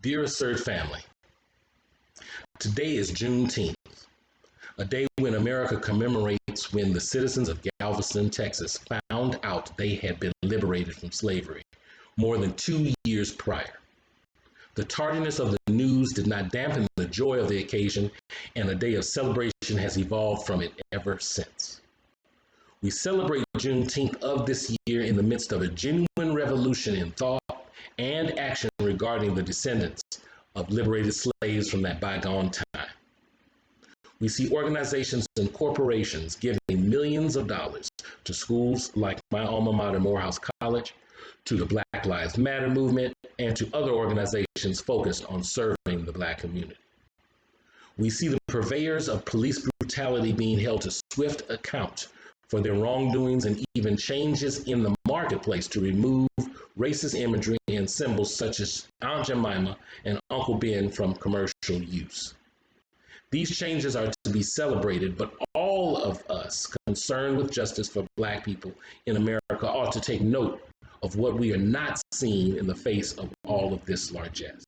Dear AASRT family, today is Juneteenth, a day when America commemorates when the citizens of Galveston, Texas found out they had been liberated from slavery more than 2 years prior. The tardiness of the news did not dampen the joy of the occasion, and a day of celebration has evolved from it ever since. We celebrate Juneteenth of this year in the midst of a genuine revolution in thought and action regarding the descendants of liberated slaves from that bygone time. We see organizations and corporations giving millions of dollars to schools like my alma mater, Morehouse College, to the Black Lives Matter movement, and to other organizations focused on serving the Black community. We see the purveyors of police brutality being held to swift account for their wrongdoings and even changes in the marketplace to remove racist imagery and symbols such as Aunt Jemima and Uncle Ben from commercial use. These changes are to be celebrated, but all of us concerned with justice for Black people in America ought to take note of what we are not seeing in the face of all of this largesse.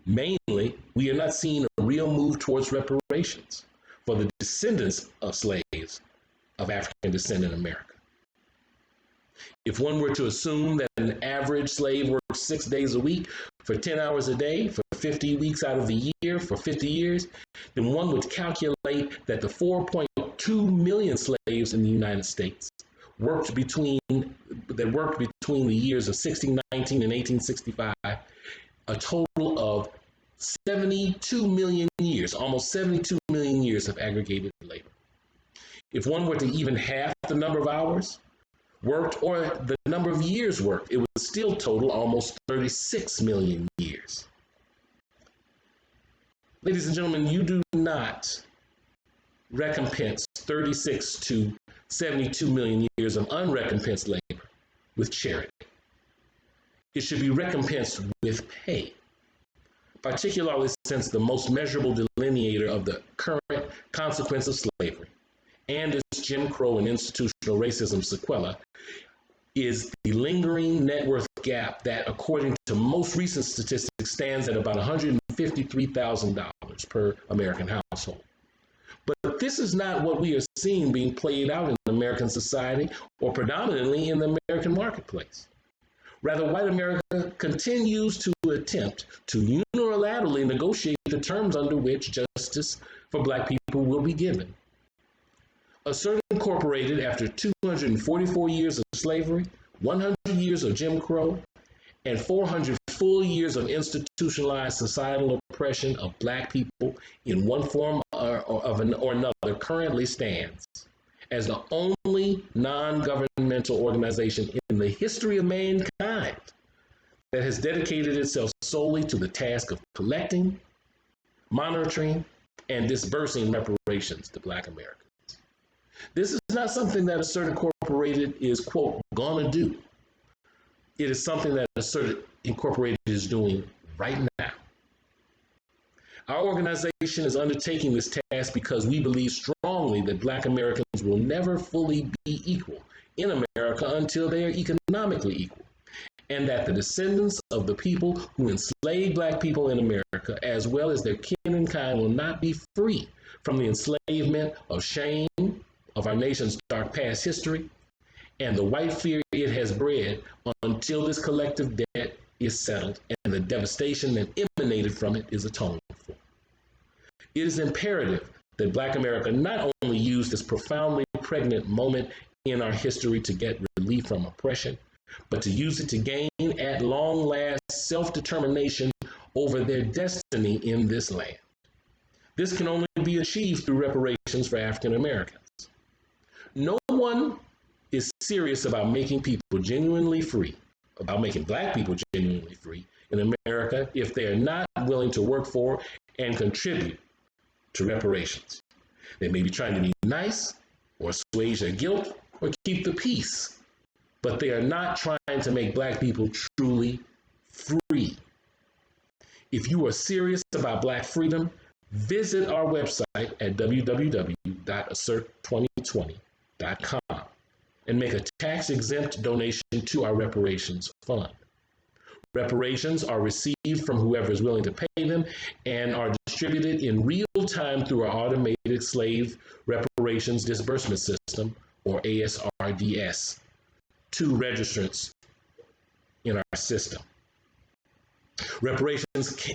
Mainly, we are not seeing a real move towards reparations for the descendants of slaves of African descent in America. If one were to assume that an average slave works 6 days a week for 10 hours a day for 50 weeks out of the year for 50 years, then one would calculate that the 4.2 million slaves in the United States worked between the years of 1619 and 1865, a total of 72 million years, almost 72 million years of aggregated labor. If one were to even half the number of hours worked or the number of years worked, it would still total almost 36 million years. Ladies and gentlemen, you do not recompense 36 to 72 million years of unrecompensed labor with charity. It should be recompensed with pay, particularly since the most measurable delineator of the current consequence of slavery and its Jim Crow and institutional racism sequela is the lingering net worth gap that, according to most recent statistics, stands at about $153,000 per American household. But this is not what we are seeing being played out in American society or predominantly in the American marketplace. Rather, white America continues to attempt to unilaterally negotiate the terms under which justice for Black people will be given. AASRT Incorporated, after 244 years of slavery, 100 years of Jim Crow, and 400 full years of institutionalized societal oppression of Black people in one form or another, currently stands as the only non-governmental organization in the history of mankind that has dedicated itself solely to the task of collecting, monitoring, and disbursing reparations to Black Americans. This is not something that AASRT Incorporated is, quote, gonna do. It is something that AASRT Incorporated is doing right now. Our organization is undertaking this task because we believe strongly that Black Americans will never fully be equal in America until they are economically equal, and that the descendants of the people who enslaved Black people in America, as well as their kin and kind, will not be free from the enslavement of shame of our nation's dark past history and the white fear it has bred until this collective debt is settled and the devastation that emanated from it is atoned for. It is imperative that Black America not only use this profoundly pregnant moment in our history to get relief from oppression, but to use it to gain at long last self-determination over their destiny in this land. This can only be achieved through reparations for African Americans. No one is serious about making people genuinely free, about making Black people genuinely free in America if they are not willing to work for and contribute to reparations. They may be trying to be nice or assuage their guilt or keep the peace, but they are not trying to make Black people truly free. If you are serious about Black freedom, visit our website at www.AASRT2020.com and make a tax-exempt donation to our reparations fund. Reparations are received from whoever is willing to pay them and are distributed in real time through our automated slave reparations disbursement system, or AASRDS, to registrants in our system. Reparations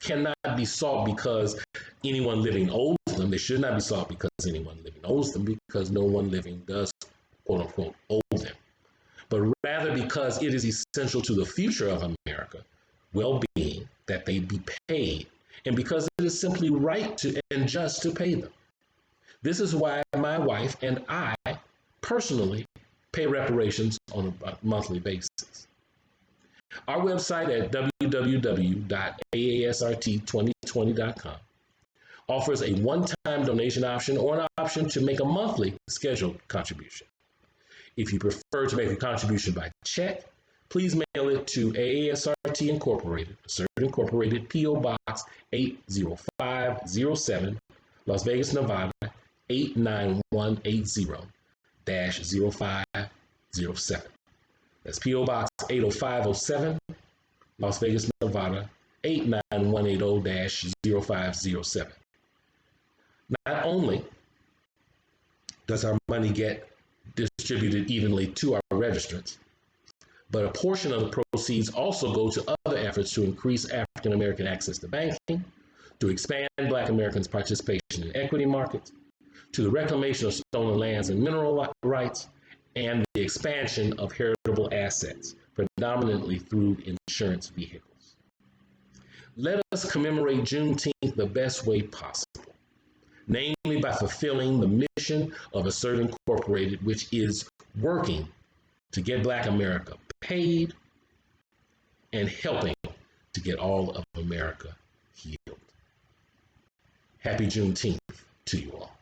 cannot be sought because anyone living owes them. They should not be sought because anyone living owes them, because no one living does, quote unquote, owe them, but rather because it is essential to the future of America well-being that they be paid, and because it is simply right and just to pay them. This is why my wife and I personally pay reparations on a monthly basis. Our website at www.aasrt2020.com offers a one-time donation option or an option to make a monthly scheduled contribution. If you prefer to make a contribution by check, please mail it to AASRT Incorporated, AASRT Incorporated, P.O. Box 80507, Las Vegas, Nevada 89180-0507. That's P.O. Box 80507, Las Vegas, Nevada 89180-0507. Not only does our money get distributed evenly to our registrants, but a portion of the proceeds also go to other efforts to increase African American access to banking, to expand Black Americans' participation in equity markets, to the reclamation of stolen lands and mineral rights, and the expansion of heritable assets, predominantly through insurance vehicles. Let us commemorate Juneteenth the best way possible, namely by fulfilling the mission of AASRT Incorporated, which is working to get Black America paid and helping to get all of America healed. Happy Juneteenth to you all.